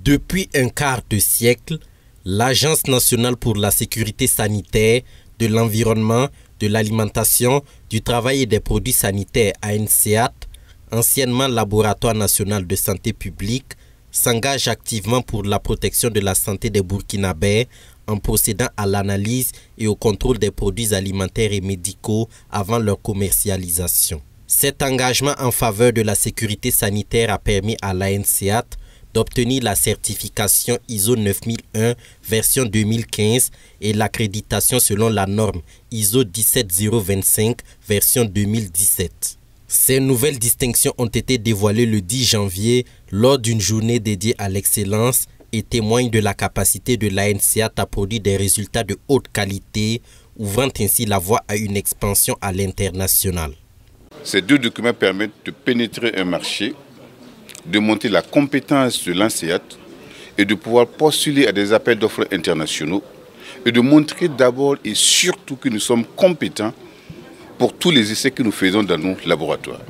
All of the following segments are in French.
Depuis un quart de siècle, l'Agence nationale pour la sécurité sanitaire, de l'environnement, de l'alimentation, du travail et des produits sanitaires ANSEAT, anciennement Laboratoire national de santé publique, s'engage activement pour la protection de la santé des Burkinabés en procédant à l'analyse et au contrôle des produits alimentaires et médicaux avant leur commercialisation. Cet engagement en faveur de la sécurité sanitaire a permis à l'ANSEAT d'obtenir la certification ISO 9001 version 2015 et l'accréditation selon la norme ISO 17025 version 2017. Ces nouvelles distinctions ont été dévoilées le 10 janvier lors d'une journée dédiée à l'excellence et témoignent de la capacité de l'ANSEAT à produire des résultats de haute qualité, ouvrant ainsi la voie à une expansion à l'international. Ces deux documents permettent de pénétrer un marché, de monter la compétence de l'ANSEAT et de pouvoir postuler à des appels d'offres internationaux et de montrer d'abord et surtout que nous sommes compétents pour tous les essais que nous faisons dans nos laboratoires.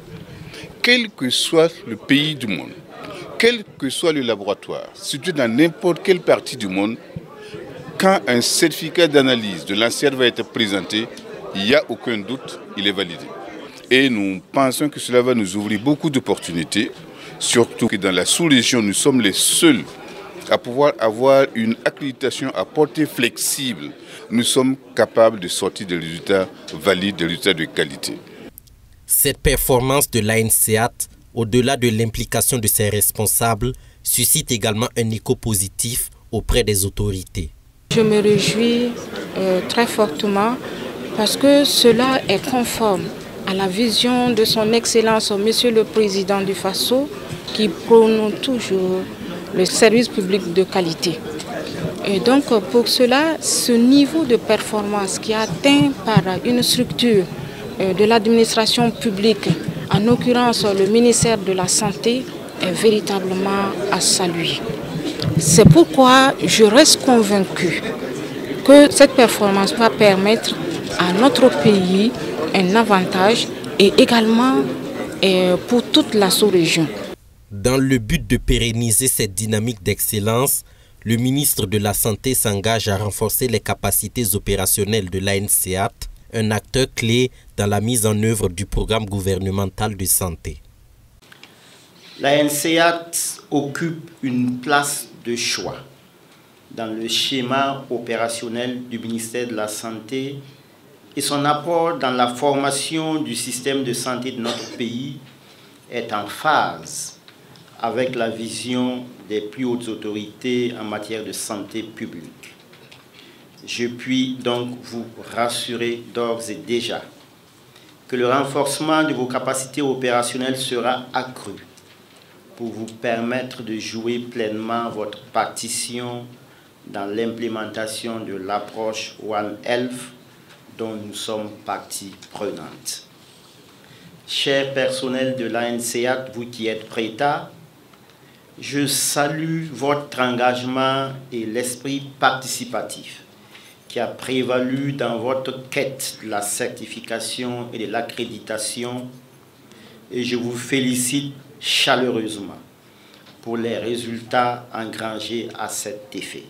Quel que soit le pays du monde, quel que soit le laboratoire, situé dans n'importe quelle partie du monde, quand un certificat d'analyse de l'ANSEAT va être présenté, il n'y a aucun doute, il est validé. Et nous pensons que cela va nous ouvrir beaucoup d'opportunités, surtout que dans la sous-région, nous sommes les seuls à pouvoir avoir une accréditation à portée flexible. Nous sommes capables de sortir des résultats valides, des résultats de qualité. Cette performance de l'ANSEAT, au-delà de l'implication de ses responsables, suscite également un écho positif auprès des autorités. Je me réjouis très fortement parce que cela est conforme à la vision de son Excellence, Monsieur le Président du Faso, qui prône toujours le service public de qualité. Et donc pour cela, ce niveau de performance qui est atteint par une structure de l'administration publique, en l'occurrence le ministère de la Santé, est véritablement à saluer. C'est pourquoi je reste convaincue que cette performance va permettre à notre pays un avantage et également pour toute la sous-région. Dans le but de pérenniser cette dynamique d'excellence, le ministre de la Santé s'engage à renforcer les capacités opérationnelles de l'ANSEAT, un acteur clé dans la mise en œuvre du programme gouvernemental de santé. L'ANSEAT occupe une place de choix dans le schéma opérationnel du ministère de la Santé et son apport dans la formation du système de santé de notre pays est en phase avec la vision des plus hautes autorités en matière de santé publique. Je puis donc vous rassurer d'ores et déjà que le renforcement de vos capacités opérationnelles sera accru pour vous permettre de jouer pleinement votre partition dans l'implémentation de l'approche One Health dont nous sommes partie prenante. Chers personnels de l'ANSEAT, vous qui êtes prêts, je salue votre engagement et l'esprit participatif qui a prévalu dans votre quête de la certification et de l'accréditation et je vous félicite chaleureusement pour les résultats engrangés à cet effet.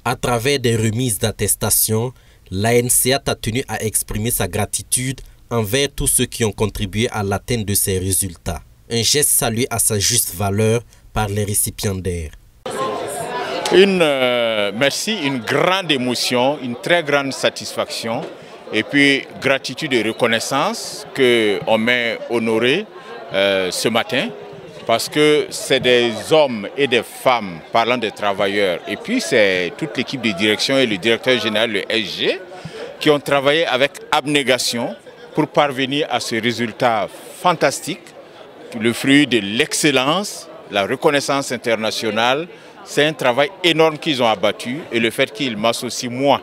À travers des remises d'attestation, l'ANSEAT a tenu à exprimer sa gratitude envers tous ceux qui ont contribué à l'atteinte de ces résultats. Un geste salué à sa juste valeur par les récipiendaires. Merci, une grande émotion, une très grande satisfaction et puis gratitude et reconnaissance qu'on m'a honoré ce matin parce que c'est des hommes et des femmes parlant des travailleurs et puis c'est toute l'équipe de direction et le directeur général, le SG, qui ont travaillé avec abnégation pour parvenir à ce résultat fantastique, le fruit de l'excellence, la reconnaissance internationale. C'est un travail énorme qu'ils ont abattu et le fait qu'ils m'associent moi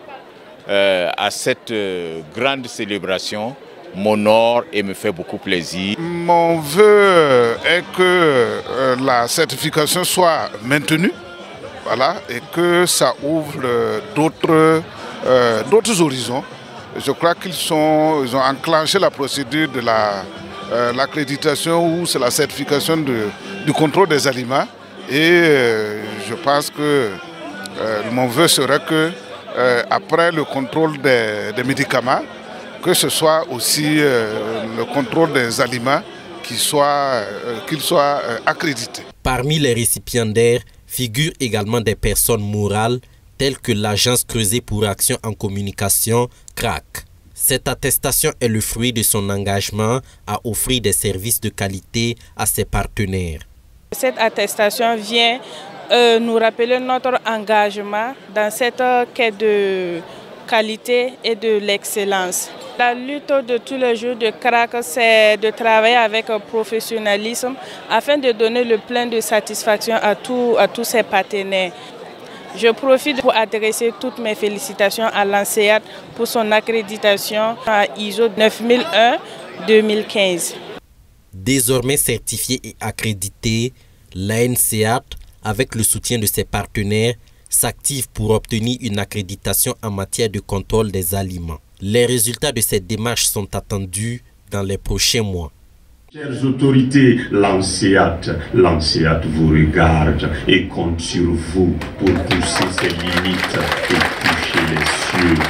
à cette grande célébration m'honore et me fait beaucoup plaisir. Mon vœu est que la certification soit maintenue, voilà, et que ça ouvre d'autres horizons je crois qu'ils ont enclenché la procédure de l'accréditation ou c'est la certification du contrôle des aliments. Et je pense que mon vœu serait que après le contrôle des médicaments, que ce soit aussi le contrôle des aliments qu'il soit accrédité. Parmi les récipiendaires figurent également des personnes morales telles que l'Agence creusée pour action en communication, CRAC. Cette attestation est le fruit de son engagement à offrir des services de qualité à ses partenaires. Cette attestation vient nous rappeler notre engagement dans cette quête de qualité et de l'excellence. La lutte de tous les jours de CRAC, c'est de travailler avec professionnalisme afin de donner le plein de satisfaction à tous ses partenaires. Je profite pour adresser toutes mes félicitations à l'ANSEAD pour son accréditation à ISO 9001-2015. Désormais certifiée et accréditée, l'ANSEAD, avec le soutien de ses partenaires, s'active pour obtenir une accréditation en matière de contrôle des aliments. Les résultats de cette démarche sont attendus dans les prochains mois. Chères autorités, l'ANSEAD vous regarde et compte sur vous pour pousser ses limites et toucher les cieux.